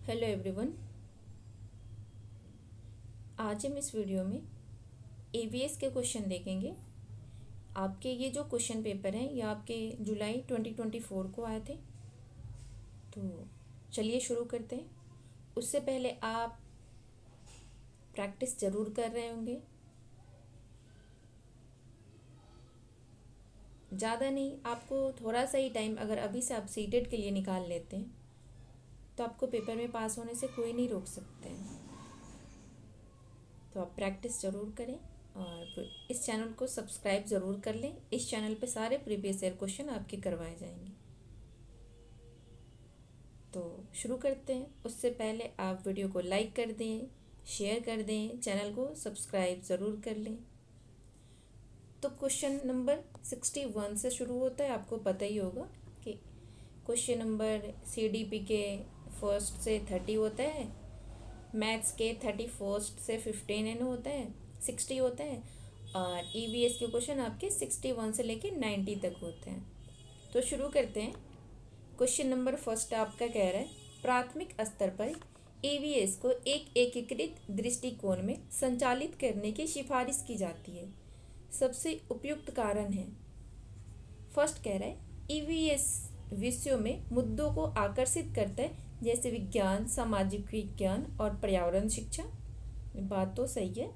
Hello everyone. आज हम इस वीडियो में एवीएस के क्वेश्चन देखेंगे। आपके ये जो क्वेश्चन पेपर हैं ये आपके जुलाई 2024 को आए थे। तो चलिए शुरू करते हैं। उससे पहले आप प्रैक्टिस ज़रूर कर रहे होंगे, ज़्यादा नहीं, आपको थोड़ा सा ही टाइम अगर अभी से आप सीटेट के लिए निकाल लेते हैं तो आपको पेपर में पास होने से कोई नहीं रोक सकते हैं। तो आप प्रैक्टिस ज़रूर करें और इस चैनल को सब्सक्राइब ज़रूर कर लें। इस चैनल पे सारे प्रीवियस ईयर क्वेश्चन आपके करवाए जाएंगे। तो शुरू करते हैं। उससे पहले आप वीडियो को लाइक कर दें, शेयर कर दें, चैनल को सब्सक्राइब ज़रूर कर लें। तो क्वेश्चन नंबर 61 से शुरू होता है। आपको पता ही होगा कि क्वेश्चन नंबर CDP के फर्स्ट से 30 होता है, मैथ्स के 31 से 15 होता है, 60 होता है, और EVS के क्वेश्चन आपके 61 से लेके 90 तक होते हैं। तो शुरू करते हैं। क्वेश्चन नंबर फर्स्ट आपका कह रहा है, प्राथमिक स्तर पर EVS को एक एकीकृत दृष्टिकोण में संचालित करने की सिफारिश की जाती है। सबसे उपयुक्त कारण है। फर्स्ट कह रहा है, EVS विषयों में मुद्दों को आकर्षित करता है, जैसे विज्ञान, सामाजिक विज्ञान और पर्यावरण शिक्षा। बात तो सही है।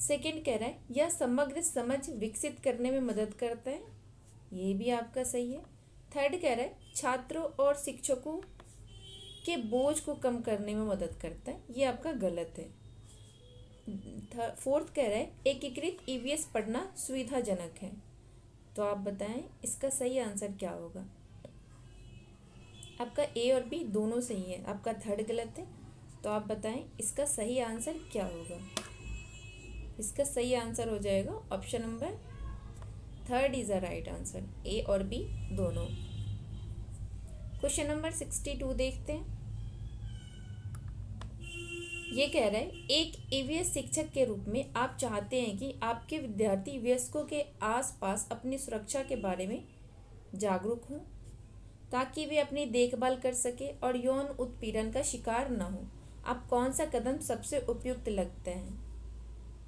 सेकंड कह रहा है, यह समग्र समझ विकसित करने में मदद करता है। ये भी आपका सही है। थर्ड कह रहा है, छात्रों और शिक्षकों के बोझ को कम करने में मदद करता है। ये आपका गलत है। फोर्थ कह रहा है, एकीकृत EVS पढ़ना सुविधाजनक है। तो आप बताएं इसका सही आंसर क्या होगा। आपका A और B दोनों सही है, आपका थर्ड गलत है। तो आप बताएं इसका सही आंसर क्या होगा। इसका सही आंसर हो जाएगा option number third is the right answer. A और B दोनों। क्वेश्चन नंबर 62 देखते हैं। ये कह रहा है, एक EVS शिक्षक के रूप में आप चाहते हैं कि आपके विद्यार्थी वयस्कों के आसपास अपनी सुरक्षा के बारे में जागरूक हों ताकि वे अपनी देखभाल कर सके और यौन उत्पीड़न का शिकार न हो। आप कौन सा कदम सबसे उपयुक्त लगता है।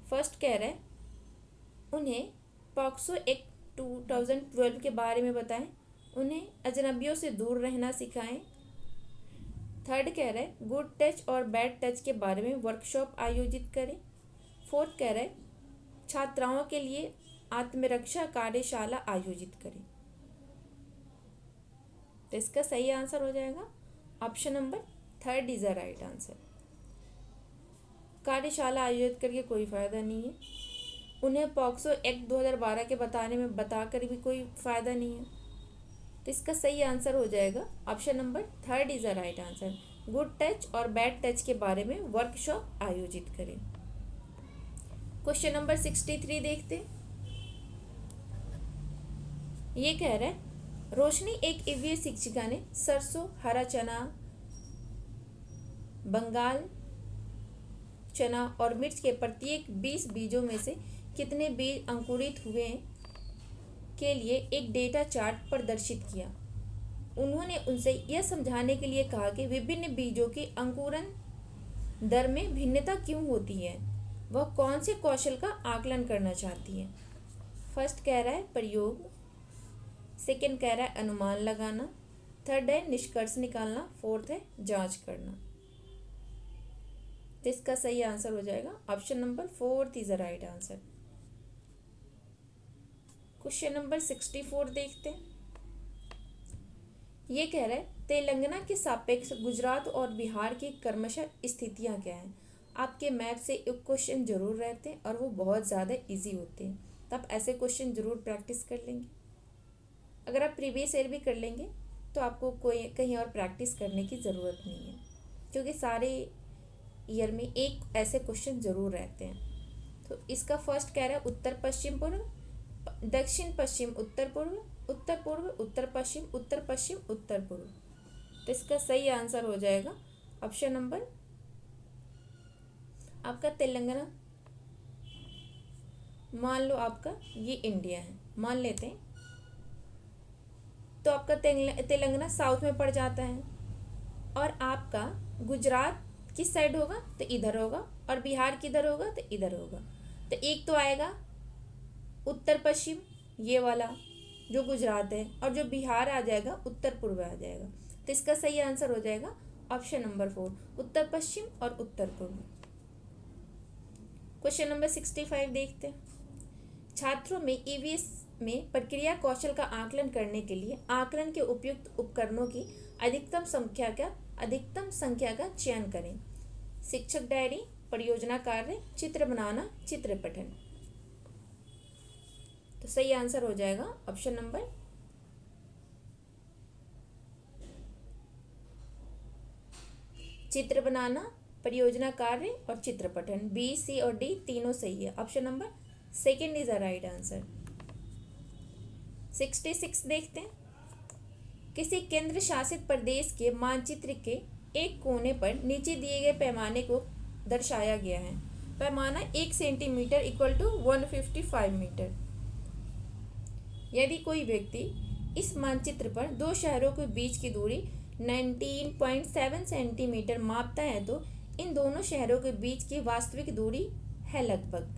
फर्स्ट कह रहा है, उन्हें पॉक्सो एक्ट 2012 के बारे में बताएं, उन्हें अजनबियों से दूर रहना सिखाएं। थर्ड कह रहा है, गुड टच और बैड टच के बारे में वर्कशॉप आयोजित करें। फोर्थ कह रहा है, छात्राओं के लिए आत्मरक्षा कार्यशाला आयोजित करें। तो इसका सही आंसर हो जाएगा option number third is the right answer. कार्यशाला आयोजित करके कोई फ़ायदा नहीं है। उन्हें पॉक्सो एक्ट 2012 के बताकर भी कोई फ़ायदा नहीं है। तो इसका सही आंसर हो जाएगा option number third is the right answer. Good touch और बैड टच के बारे में वर्कशॉप आयोजित करें। क्वेश्चन नंबर 63 देखते हैं। ये कह रहा है, रोशनी एक EVS शिक्षिका ने सरसों, हरा चना, बंगाल चना और मिर्च के प्रत्येक 20 बीजों में से कितने बीज अंकुरित हुए के लिए एक डेटा चार्ट प्रदर्शित किया। उन्होंने उनसे यह समझाने के लिए कहा कि विभिन्न बीजों की अंकुरण दर में भिन्नता क्यों होती है। वह कौन से कौशल का आकलन करना चाहती है। फर्स्ट कह रहा है प्रयोग, सेकंड कह रहा है अनुमान लगाना, थर्ड है निष्कर्ष निकालना, फोर्थ है जांच करना। तो इसका सही आंसर हो जाएगा option number fourth is the right answer. Question number 64 देखते हैं। ये कह रहा है, तेलंगाना के सापेक्ष गुजरात और बिहार की क्रमशः स्थितियां क्या हैं। आपके मैथ से एक क्वेश्चन जरूर रहते हैं और वो बहुत ज़्यादा इजी होते हैं। तो आप ऐसे क्वेश्चन जरूर प्रैक्टिस कर लेंगे। अगर आप प्रीवियस ईयर भी कर लेंगे तो आपको कोई कहीं और प्रैक्टिस करने की ज़रूरत नहीं है, क्योंकि सारे ईयर में एक ऐसे क्वेश्चन ज़रूर रहते हैं। तो इसका फर्स्ट कह रहा है उत्तर पश्चिम पूर्व, दक्षिण पश्चिम उत्तर पूर्व, उत्तर पूर्व उत्तर पश्चिम, उत्तर पश्चिम उत्तर पूर्व। तो इसका सही आंसर हो जाएगा ऑप्शन नंबर आपका तेलंगाना। मान लो आपका ये इंडिया है, मान लेते हैं, तो आपका तेलंगाना साउथ में पड़ जाता है। और आपका गुजरात किस साइड होगा तो इधर होगा, और बिहार किधर होगा तो इधर होगा। तो एक तो आएगा उत्तर पश्चिम, ये वाला जो गुजरात है, और जो बिहार आ जाएगा उत्तर पूर्व आ जाएगा। तो इसका सही आंसर हो जाएगा ऑप्शन नंबर 4, उत्तर पश्चिम और उत्तर पूर्व। क्वेश्चन नंबर 65 देखते हैं। छात्रों में ईवीएस में प्रक्रिया कौशल का आकलन करने के लिए आकलन के उपयुक्त उपकरणों की अधिकतम संख्या का चयन करें। शिक्षक डायरी, परियोजना कार्य, चित्र बनाना, चित्र पठन। तो सही आंसर हो जाएगा ऑप्शन नंबर चित्र बनाना, परियोजना कार्य और चित्र पठन। बी, सी और डी तीनों सही है। Option number second is the right answer. 66 देखते हैं। किसी केंद्र शासित प्रदेश के मानचित्र के एक कोने पर नीचे दिए गए पैमाने को दर्शाया गया है। पैमाना 1 सेंटीमीटर इक्वल टू 155 मीटर। यदि कोई व्यक्ति इस मानचित्र पर दो शहरों के बीच की दूरी 19.7 सेंटीमीटर मापता है तो इन दोनों शहरों के बीच की वास्तविक दूरी है लगभग।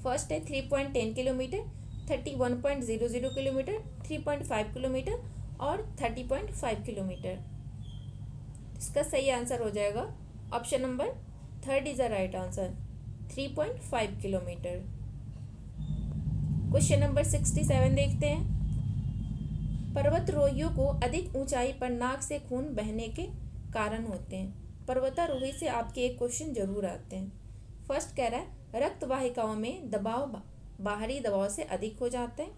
फर्स्ट है 3.10 किलोमीटर, 31.00 किलोमीटर, 3.5 किलोमीटर और 30.5 किलोमीटर। इसका सही आंसर हो जाएगा option number third is the right answer, 3.5 kilometre. Question number 67 देखते हैं। पर्वतारोहियों को अधिक ऊंचाई पर नाक से खून बहने के कारण होते हैं। पर्वतारोही से आपके एक क्वेश्चन जरूर आते हैं। फर्स्ट कह रहा है रक्त वाहिकाओं में दबाव बाहरी दबाव से अधिक हो जाता है।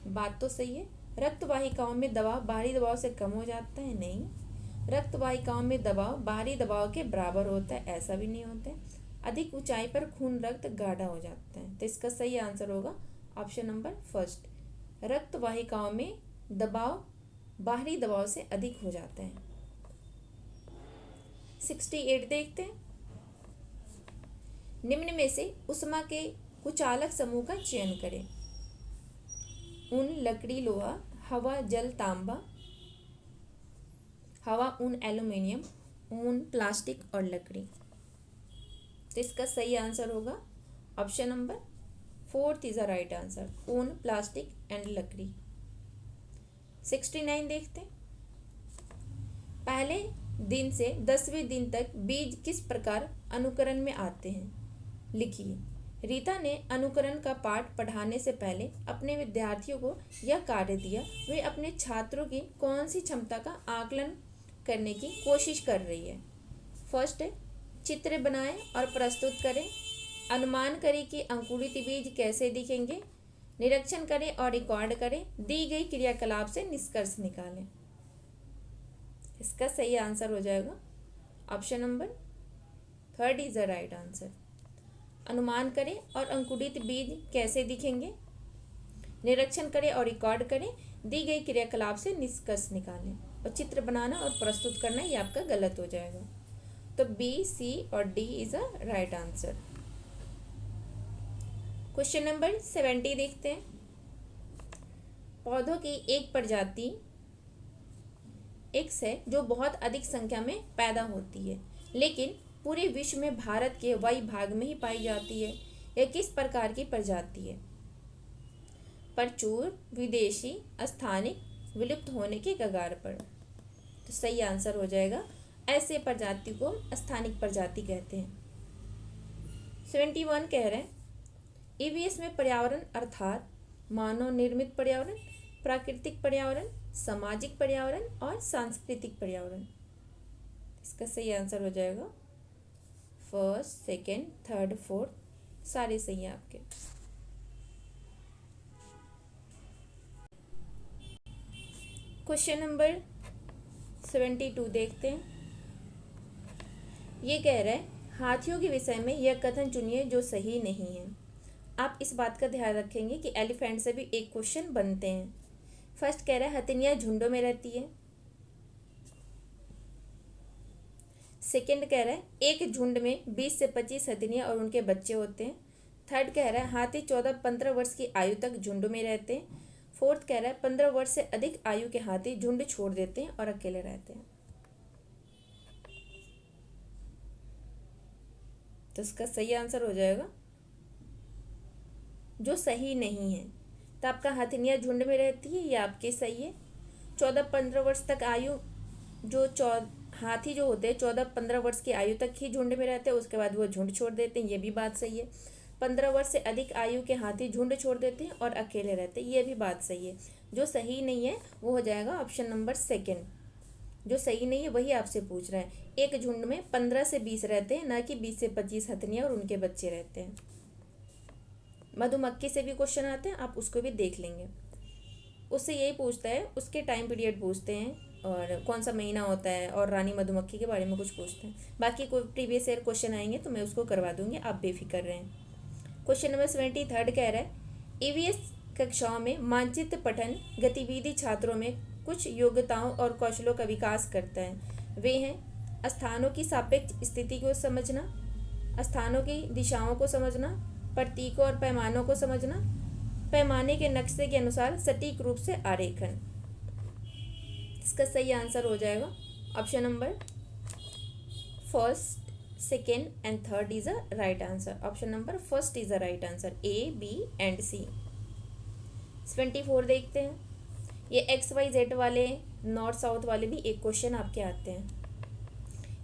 बात तो सही है। रक्त वाहिकाओं में दबाव बाहरी दबाव से कम हो जाता है, नहीं। रक्त वाहिकाओं में दबाव बाहरी दबाव के बराबर होता है, ऐसा भी नहीं होता है। अधिक ऊंचाई पर खून रक्त गाढ़ा हो जाता है। तो इसका सही आंसर होगा ऑप्शन नंबर फर्स्ट, रक्त वाहिकाओं में दबाव बाहरी दबाव से अधिक हो जाता है। 68 देखते हैं। निम्न में से ऊष्मा के कुचालक समूह का चयन करें। ऊन, लकड़ी, लोहा, हवा, जल, तांबा। हवा, ऊन, एल्यूमिनियम, ऊन, प्लास्टिक और लकड़ी। तो इसका सही आंसर होगा option number fourth is the right answer, ऊन, प्लास्टिक एंड लकड़ी। 69 देखते हैं। पहले दिन से 10वें दिन तक बीज किस प्रकार अनुकरण में आते हैं, लिखिए। रीता ने अनुकरण का पाठ पढ़ाने से पहले अपने विद्यार्थियों को यह कार्य दिया। वे अपने छात्रों की कौन सी क्षमता का आकलन करने की कोशिश कर रही है। फर्स्ट है चित्र बनाएं और प्रस्तुत करें। अनुमान करें कि अंकुरित बीज कैसे दिखेंगे। निरीक्षण करें और रिकॉर्ड करें। दी गई क्रियाकलाप से निष्कर्ष निकालें। इसका सही आंसर हो जाएगा option number third is the right answer. अनुमान करें और अंकुरित बीज कैसे दिखेंगे। निरीक्षण करें और रिकॉर्ड करें। दी गई क्रियाकलाप से निष्कर्ष निकालें। और चित्र बनाना और प्रस्तुत करना ये आपका गलत हो जाएगा। तो बी, सी और D is a right answer. Question number 70 देखते हैं। पौधों की एक प्रजाति एक्स है जो बहुत अधिक संख्या में पैदा होती है, लेकिन पूरे विश्व में भारत के वायु भाग में ही पाई जाती है। यह किस प्रकार की प्रजाति है। प्रचुर, विदेशी, स्थानिक, विलुप्त होने के कगार पर। तो सही आंसर हो जाएगा ऐसे प्रजाति को स्थानिक प्रजाति कहते हैं। 71 कह रहे हैं ईवीएस में पर्यावरण अर्थात मानव निर्मित पर्यावरण, प्राकृतिक पर्यावरण, सामाजिक पर्यावरण और सांस्कृतिक पर्यावरण। इसका सही आंसर हो जाएगा फर्स्ट, सेकेंड, थर्ड, फोर्थ सारे सही हैं आपके। क्वेश्चन नंबर 72 देखते हैं। ये कह रहा है हाथियों के विषय में यह कथन चुनिए जो सही नहीं है। आप इस बात का ध्यान रखेंगे कि एलिफेंट से भी एक क्वेश्चन बनते हैं। फर्स्ट कह रहा है हथिनियाँ झुंडों में रहती है। सेकंड कह रहा है एक झुंड में 20 से 25 हथिनियाँ और उनके बच्चे होते हैं। थर्ड कह रहा है हाथी 14-15 वर्ष की आयु तक झुंड में रहते हैं। फोर्थ कह रहा है 15 वर्ष से अधिक आयु के हाथी झुंड छोड़ देते हैं और अकेले रहते हैं। तो इसका सही आंसर हो जाएगा जो सही नहीं है। तो आपका हथिनिया झुंड में रहती है, ये आपके सही है। 14-15 वर्ष तक आयु जो हाथी जो होते हैं 14-15 वर्ष की आयु तक ही झुंड में रहते हैं, उसके बाद वो झुंड छोड़ देते हैं, ये भी बात सही है। 15 वर्ष से अधिक आयु के हाथी झुंड छोड़ देते हैं और अकेले रहते हैं, ये भी बात सही है। जो सही नहीं है वो हो जाएगा ऑप्शन नंबर सेकेंड। जो सही नहीं है वही आपसे पूछ रहा है। एक झुंड में 15 से 20 रहते हैं, ना कि 20 से 25 हथनियाँ और उनके बच्चे रहते हैं। मधुमक्खी से भी क्वेश्चन आते हैं, आप उसको भी देख लेंगे। उससे यही पूछता है, उसके टाइम पीरियड पूछते हैं और कौन सा महीना होता है और रानी मधुमक्खी के बारे में कुछ पूछते हैं। बाकी कोई प्रीवियस ईयर क्वेश्चन आएंगे तो मैं उसको करवा दूंगी, आप बेफिक्र रहें। क्वेश्चन नंबर 73 कह रहा है ईवीएस कक्षाओं में मानचित्र पठन गतिविधि छात्रों में कुछ योग्यताओं और कौशलों का विकास करता है। वे हैं स्थानों की सापेक्ष स्थिति को समझना, स्थानों की दिशाओं को समझना, प्रतीकों और पैमानों को समझना, पैमाने के नक्शे के अनुसार सटीक रूप से आरेखन। इसका सही आंसर हो जाएगा option number first, second and third is a right answer. Option number first is a right answer, A, B and C. 24 देखते हैं। ये XYZ वाले नॉर्थ साउथ वाले भी एक क्वेश्चन आपके आते हैं।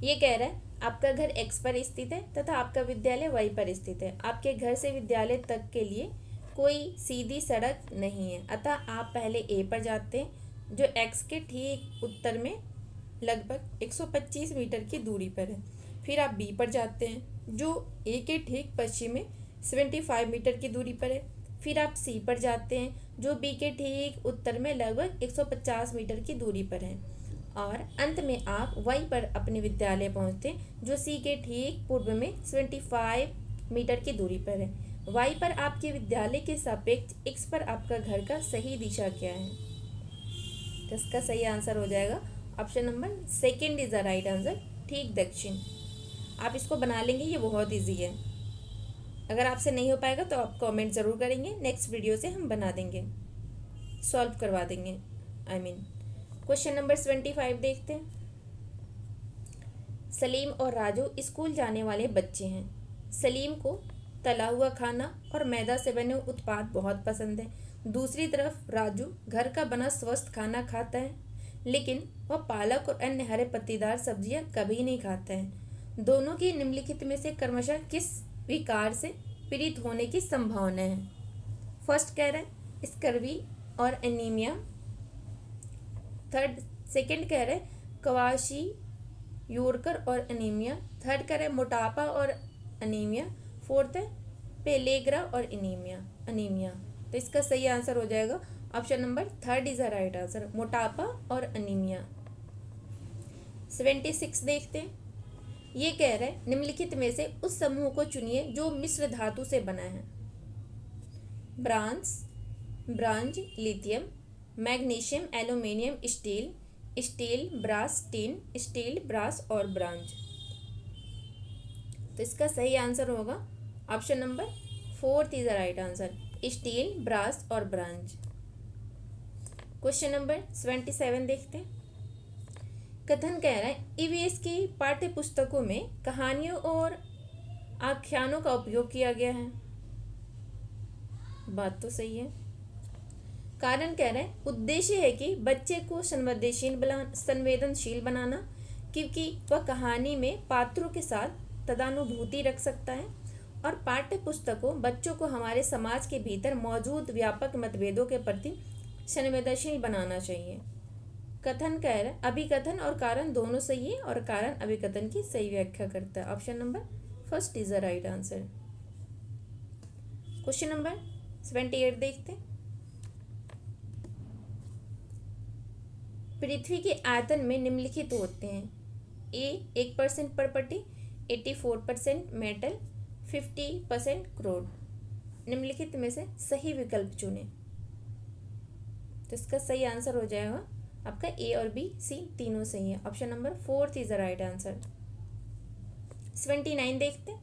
ये कह रहा है आपका घर X पर स्थित है तथा आपका विद्यालय Y पर स्थित है। आपके घर से विद्यालय तक के लिए कोई सीधी सड़क नहीं है, अतः आप पहले A पर जाते हैं जो X के ठीक उत्तर में लगभग 125 मीटर की दूरी पर है। फिर आप B पर जाते हैं जो A के ठीक पश्चिम में 75 मीटर की दूरी पर है। फिर आप C पर जाते हैं जो B के ठीक उत्तर में लगभग 150 मीटर की दूरी पर है। और अंत में आप Y पर अपने विद्यालय पहुंचते हैं जो C के ठीक पूर्व में 75 मीटर की दूरी पर है। Y पर आपके विद्यालय के सापेक्ष X पर आपका घर का सही दिशा क्या है? तो इसका सही आंसर हो जाएगा option number second is the right answer, ठीक दक्षिण। आप इसको बना लेंगे, ये बहुत ईजी है। अगर आपसे नहीं हो पाएगा तो आप कमेंट ज़रूर करेंगे, नेक्स्ट वीडियो से हम बना देंगे, सॉल्व करवा देंगे। क्वेश्चन नंबर 25 देखते हैं। सलीम और राजू स्कूल जाने वाले बच्चे हैं। सलीम को तला हुआ खाना और मैदा से बने उत्पाद बहुत पसंद है। दूसरी तरफ राजू घर का बना स्वस्थ खाना खाता है, लेकिन वह पालक और अन्य हरे पत्तीदार सब्जियां कभी नहीं खाता है। दोनों की निम्नलिखित में से क्रमशः किस विकार से पीड़ित होने की संभावना है? फर्स्ट कह रहे हैं स्कर्वी और एनीमिया। सेकंड कह रहे हैं कवाशी योरकर और एनीमिया। थर्ड कह रहे हैं मोटापा और एनीमिया। फोर्थ है पेलेग्रा और एनीमिया। तो इसका सही आंसर हो जाएगा option number third is the right answer, मोटापा और एनीमिया। 76 देखते हैं। ये कह रहे हैं निम्नलिखित में से उस समूह को चुनिए जो मिश्र धातु से बना है। Bronze, lithium, magnesium, aluminium, steel, brass, tin, steel, brass और ब्रांज। तो इसका सही आंसर होगा option number fourth is the right answer, steel, brass और ब्रांज। क्वेश्चन नंबर 27 देखते हैं। कथन कह रहा है ईवीएस की पाठ्य पुस्तकों में कहानियों और आख्यानों का उपयोग किया गया है। बात तो सही है। कारण कह रहे हैं उद्देश्य है कि बच्चे को संवेदनशील बनाना, क्योंकि वह कहानी में पात्रों के साथ तदानुभूति रख सकता है। और पाठ्य पुस्तकों बच्चों को हमारे समाज के भीतर मौजूद व्यापक मतभेदों के प्रति संवेदनशील बनाना चाहिए। कथन कह रहे हैं अभिकथन और कारण दोनों सही है और कारण अभिकथन की सही व्याख्या करता है। Option number first is the right answer. Question number 78 देखते हैं। पृथ्वी के आयतन में निम्नलिखित होते हैं। ए 1% प्रॉपर्टी, 84% मेटल, 50% क्रूड। निम्नलिखित में से सही विकल्प चुने। तो इसका सही आंसर हो जाएगा आपका ए और बी, सी तीनों सही है। Option number fourth is the right answer. 79 देखते हैं।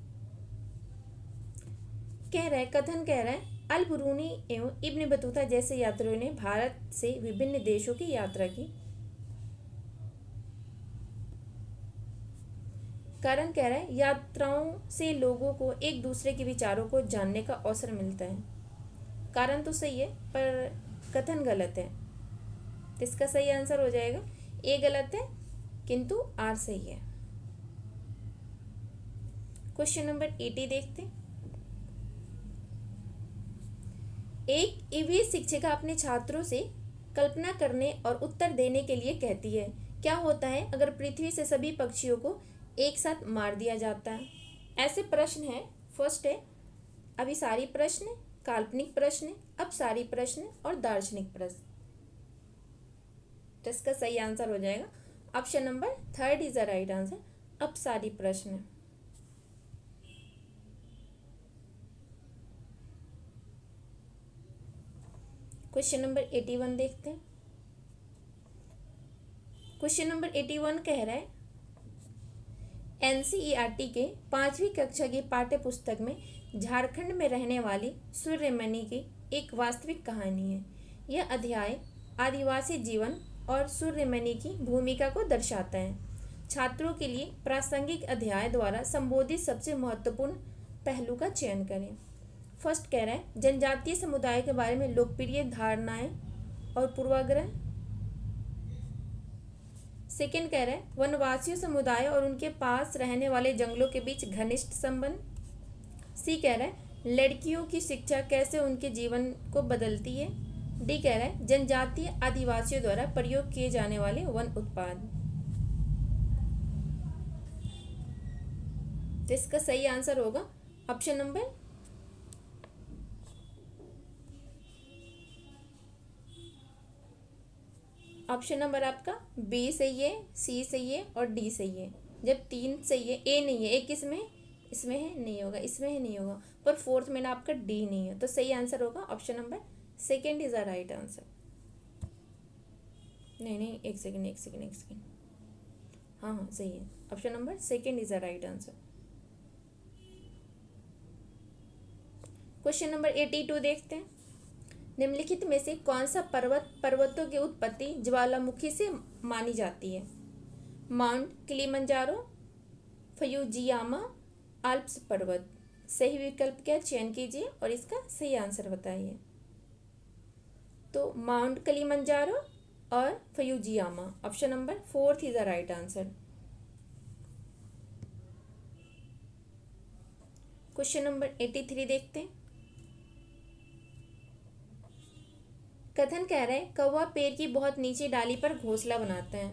कह रहा है कथन कह रहा है अल बुरूनी एवं इब्न बतूता जैसे यात्रियों ने भारत से विभिन्न देशों की यात्रा की। कारण कह रहा है यात्राओं से लोगों को एक दूसरे के विचारों को जानने का अवसर मिलता है। कारण तो सही है पर कथन गलत है, तो इसका सही आंसर हो जाएगा ए गलत है किंतु आर सही है। क्वेश्चन नंबर 80 देखते हैं। एक ईवीएस शिक्षिका अपने छात्रों से कल्पना करने और उत्तर देने के लिए कहती है, क्या होता है अगर पृथ्वी से सभी पक्षियों को एक साथ मार दिया जाता है? ऐसे प्रश्न है। फर्स्ट है अभिसारी प्रश्न, काल्पनिक प्रश्न, अपसारी प्रश्न और दार्शनिक प्रश्न। तो इसका सही आंसर हो जाएगा option number 3 is the right answer, अपसारी प्रश्न। क्वेश्चन नंबर 81 देखते हैं। क्वेश्चन नंबर 81 कह रहा है एनसीईआरटी के 5वीं कक्षा की पाठ्य पुस्तक में झारखंड में रहने वाली सूर्यमणि की एक वास्तविक कहानी है। यह अध्याय आदिवासी जीवन और सूर्यमणि की भूमिका को दर्शाता है। छात्रों के लिए प्रासंगिक अध्याय द्वारा संबोधित सबसे महत्वपूर्ण पहलू का चयन करें। फर्स्ट कह रहा है जनजातीय समुदाय के बारे में लोकप्रिय धारणाएं और पूर्वाग्रह। सेकेंड कह रहा है वनवासियों समुदाय और उनके पास रहने वाले जंगलों के बीच घनिष्ठ संबंध। सी कह रहा है लड़कियों की शिक्षा कैसे उनके जीवन को बदलती है। डी कह रहा है जनजातीय आदिवासियों द्वारा प्रयोग किए जाने वाले वन उत्पाद। तो इसका सही आंसर होगा ऑप्शन नंबर आपका बी सही है, सी सही है और डी सही है। जब 3 सही है, ए नहीं है, एक इसमें है नहीं होगा, इसमें है नहीं होगा, पर फोर्थ में ना आपका डी नहीं है, तो सही आंसर होगा option number 2 is the right answer. नहीं एक सेकेंड, हाँ सही है, option number 2 is the right answer. Question number 82 देखते हैं। निम्नलिखित में से कौन सा पर्वतों की उत्पत्ति ज्वालामुखी से मानी जाती है? माउंट किलिमंजारो, फयूजियामा, आल्प्स पर्वत। सही विकल्प का चयन कीजिए और इसका सही आंसर बताइए। तो माउंट किलिमंजारो और Fujiyama, option number 4 is the right answer. Question number 83 देखते हैं। कथन कह रहे हैं कौवा पेड़ की बहुत नीचे डाली पर घोंसला बनाता है।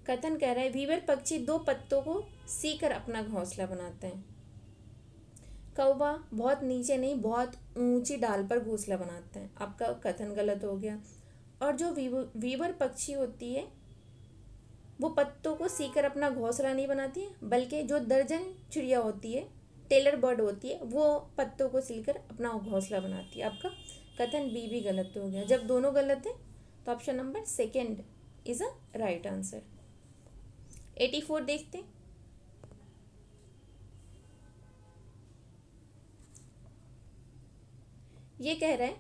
कथन कह रहा है वीवर पक्षी 2 पत्तों को सीकर अपना घोंसला बनाता है। कौवा बहुत नीचे नहीं, बहुत ऊंची डाल पर घोंसला बनाता है। आपका कथन गलत हो गया। और जो वीवर पक्षी होती है वो पत्तों को सीकर अपना घोंसला नहीं बनाती है, बल्कि जो दर्जन चिड़िया होती है, टेलर बर्ड होती है, वो पत्तों को सिलकर अपना घोंसला बनाती है। आपका कथन बी भी गलत हो गया। जब दोनों गलत है तो option number 2 is a right answer. 84 देखते हैं। ये कह रहा है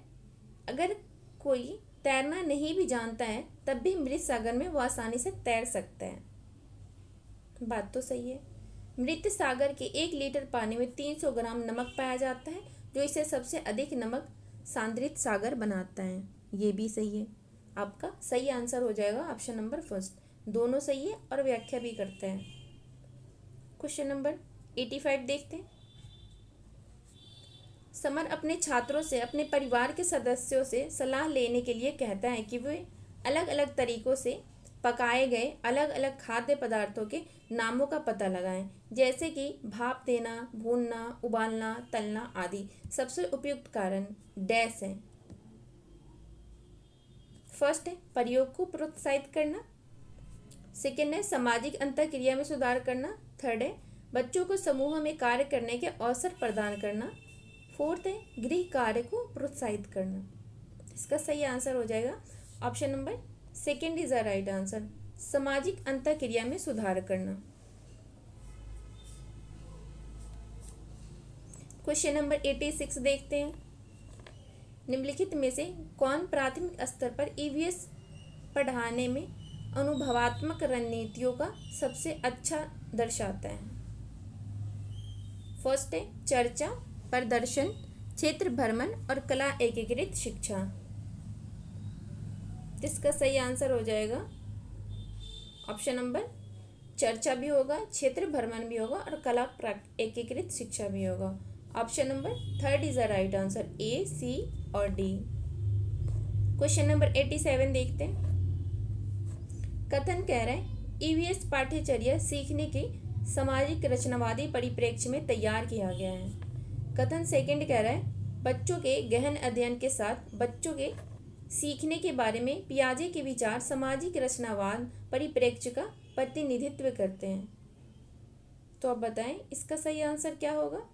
अगर कोई तैरना नहीं भी जानता है तब भी मृत सागर में वो आसानी से तैर सकता है। बात तो सही है। मृत सागर के 1 लीटर पानी में 300 ग्राम नमक पाया जाता है, जो इसे सबसे अधिक नमक सांद्रित सागर बनाता है। ये भी सही है। आपका सही आंसर हो जाएगा ऑप्शन नंबर 1। दोनों सही है और व्याख्या भी करते हैं। क्वेश्चन नंबर 85 देखते हैं। समर अपने छात्रों से अपने परिवार के सदस्यों से सलाह लेने के लिए कहता है कि वे अलग अलग तरीकों से पकाए गए अलग अलग खाद्य पदार्थों के नामों का पता लगाएं, जैसे कि भाप देना, भूनना, उबालना, तलना आदि। सबसे उपयुक्त कारण डैश है। फर्स्ट है प्रयोग को प्रोत्साहित करना। सेकेंड है सामाजिक अंतःक्रिया में सुधार करना। थर्ड है बच्चों को समूह में कार्य करने के अवसर प्रदान करना। फोर्थ है गृह कार्य को प्रोत्साहित करना। इसका सही आंसर हो जाएगा option number 2 is the right answer, सामाजिक अंतःक्रिया में सुधार करना। क्वेश्चन नंबर 86 देखते हैं। निम्नलिखित में से कौन प्राथमिक स्तर पर ईवीएस पढ़ाने में अनुभवात्मक रणनीतियों का सबसे अच्छा दर्शाता है? फर्स्ट है चर्चा, प्रदर्शन, क्षेत्र भ्रमण और कला एकीकृत शिक्षा। इसका सही आंसर हो जाएगा ऑप्शन नंबर चर्चा भी होगा, क्षेत्र भ्रमण भी होगा और कला एकीकृत शिक्षा भी होगा। Option number third is the right answer, A, C और डी। क्वेश्चन नंबर 87 देखते हैं। कथन कह रहा है ईवीएस पाठ्यचर्या सीखने के सामाजिक रचनावादी परिप्रेक्ष्य में तैयार किया गया है। कथन सेकंड कह रहा है बच्चों के गहन अध्ययन के साथ बच्चों के सीखने के बारे में पियाजे के विचार सामाजिक रचनावाद परिप्रेक्ष्य का प्रतिनिधित्व करते हैं। तो आप बताएं इसका सही आंसर क्या होगा?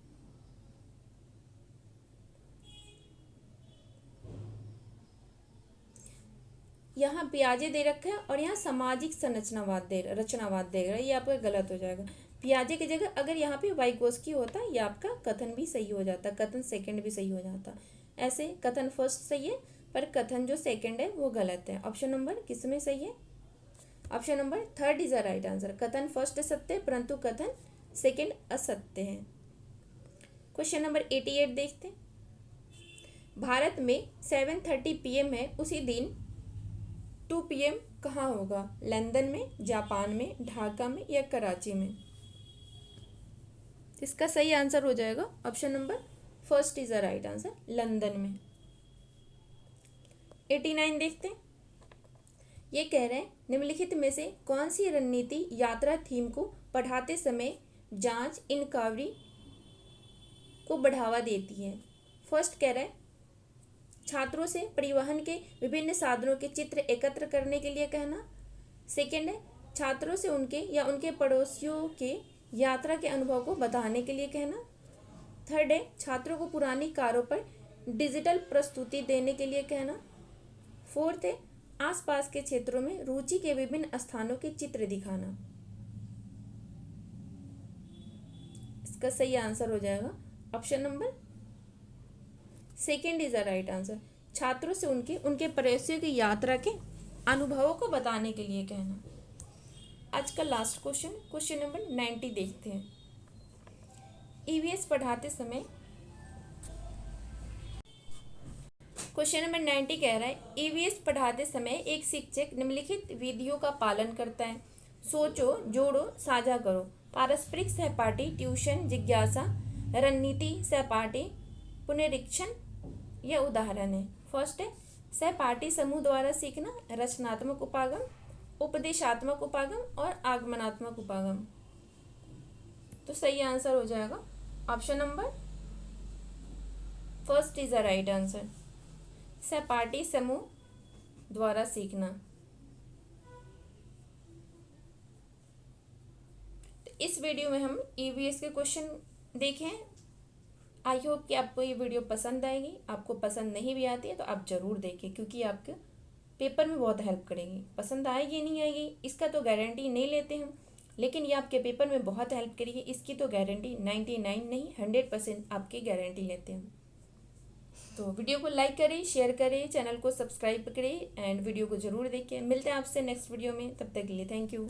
यहाँ पियाजे दे रखा है और यहाँ सामाजिक रचनावाद दे रहा है, ये आपका गलत हो जाएगा। पियाजे की जगह अगर यहाँ पे वाइगोस्की होता ये आपका कथन भी सही हो जाता, कथन सेकंड भी सही हो जाता। ऐसे कथन फर्स्ट सही है पर कथन जो सेकंड है वो गलत है। ऑप्शन नंबर किस में सही है? Option number third is the right answer. कथन फर्स्ट सत्य है परंतु कथन सेकंड असत्य है। क्वेश्चन नंबर 88 देखते हैं। भारत में 7:30 PM है, उसी दिन 2 PM कहाँ होगा? लंदन में, जापान में, ढाका में या कराची में? इसका सही आंसर हो जाएगा option number first is the right answer, London में। 89 देखते हैं। ये कह रहे हैं निम्नलिखित में से कौन सी रणनीति यात्रा थीम को पढ़ाते समय जांच इनक्वायरी को बढ़ावा देती है? फर्स्ट कह रहा है छात्रों से परिवहन के विभिन्न साधनों के चित्र एकत्र करने के लिए कहना। सेकेंड है छात्रों से उनके या उनके पड़ोसियों के यात्रा के अनुभव को बताने के लिए कहना। थर्ड है छात्रों को पुरानी कारों पर डिजिटल प्रस्तुति देने के लिए कहना। फोर्थ है आसपास के क्षेत्रों में रुचि के विभिन्न स्थानों के चित्र दिखाना। इसका सही आंसर हो जाएगा option number second is the right answer, छात्रों से उनके पड़ोसियों की यात्रा के अनुभवों को बताने के लिए कहना। आज का लास्ट क्वेश्चन नंबर 90 देखते हैं। ईवीएस पढ़ाते समय क्वेश्चन नंबर 90 कह रहा है ईवीएस पढ़ाते समय एक शिक्षक निम्नलिखित विधियों का पालन करता है। सोचो, जोड़ो, साझा करो, पारस्परिक सहपाठी, ट्यूशन, जिज्ञासा, रणनीति, सहपाठी, पुनरीक्षण यह उदाहरण है। फर्स्ट है सहपाठी समूह द्वारा सीखना, रचनात्मक उपागम, उपदेशात्मक उपागम और आगमनात्मक उपागम। तो सही आंसर हो जाएगा option number first is the right answer, सहपाठी समूह द्वारा सीखना। तो इस वीडियो में हम ईवीएस के क्वेश्चन देखे हैं। आई होप कि आपको ये वीडियो पसंद आएगी। आपको पसंद नहीं भी आती है तो आप ज़रूर देखें क्योंकि आपके पेपर में बहुत हेल्प करेगी। पसंद आएगी नहीं आएगी इसका तो गारंटी नहीं लेते हम, लेकिन ये आपके पेपर में बहुत हेल्प करेगी इसकी तो गारंटी 99 नहीं 100% आपकी गारंटी लेते हैं। तो वीडियो को लाइक करें, शेयर करें, चैनल को सब्सक्राइब करें एंड वीडियो को ज़रूर देखें। मिलते हैं आपसे नेक्स्ट वीडियो में, तब तक के लिए थैंक यू।